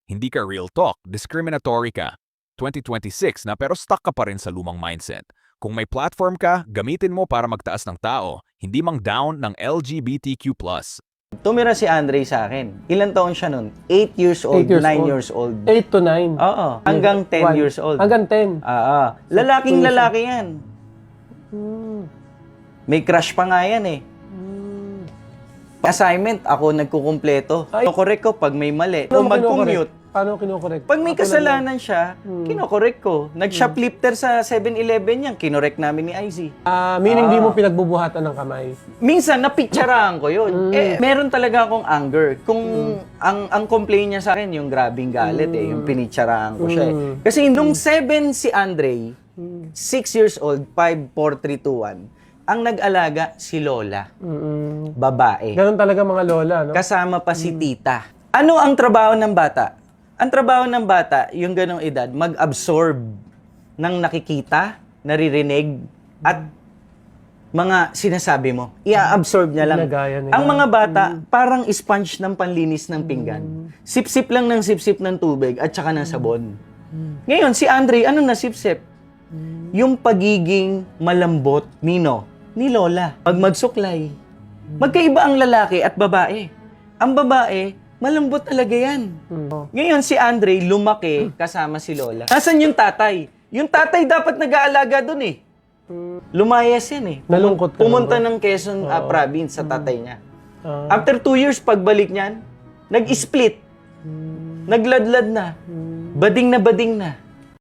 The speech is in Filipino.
Hindi ka real talk, discriminatory ka. 2026 na pero stuck ka pa rin sa lumang mindset. Kung may platform ka, gamitin mo para magtaas ng tao, hindi mang down ng LGBTQ+. Tumira si Andre sa akin. Ilan taon siya nun? 8 years old, 8 years 9 old. years old. 8 to 9. Oo. Hanggang 10 years old. Hanggang 10. Lalaking lalaki yan. Hmm. May crush pa nga yan eh. Assignment, ako nagkukumpleto. Ay. Correct ko pag may mali. Paano Kung mo kinokorek? mag-commute, Paano kinokorek? pag may Ako kasalanan siya, kinokorek ko. Nag-shoplifter sa 7-Eleven yan, kinorek namin ni IZ. Meaning di mo pinagbubuhatan ng kamay. Minsan, napicturean ko yun. Meron talaga akong anger. Kung ang complaint niya sa akin, yung grabing galit yung pinicturean ko siya Kasi nung 7 si Andre, 6 years old, 5, 4, 3, 2, 1, ang nag-alaga si Lola, babae. Ganun talaga mga lola, no? Kasama pa si tita. Ano ang trabaho ng bata? Ang trabaho ng bata, yung ganong edad, mag-absorb ng nakikita, naririnig, at mga sinasabi mo. I-absorb niya lang. Ginagaya nila. Ang mga bata, parang sponge ng panlinis ng pinggan. Sip-sip lang ng sip-sip ng tubig at saka ng sabon. Ngayon, si Andre, ano na sip-sip? Yung pagiging malambot, ni Lola. Pag magsuklay, magkaiba ang lalaki at babae. Ang babae, malambot talaga yan. Ngayon, si Andre, lumaki kasama si Lola. Nasaan yung tatay? Yung tatay dapat nag-aalaga dun eh. Lumayas yan eh. Nalungkot ka Pumunta naman. ng Quezon province sa tatay niya. After 2 years, pagbalik niyan, nag-split. Nagladlad na. Bading na bading na.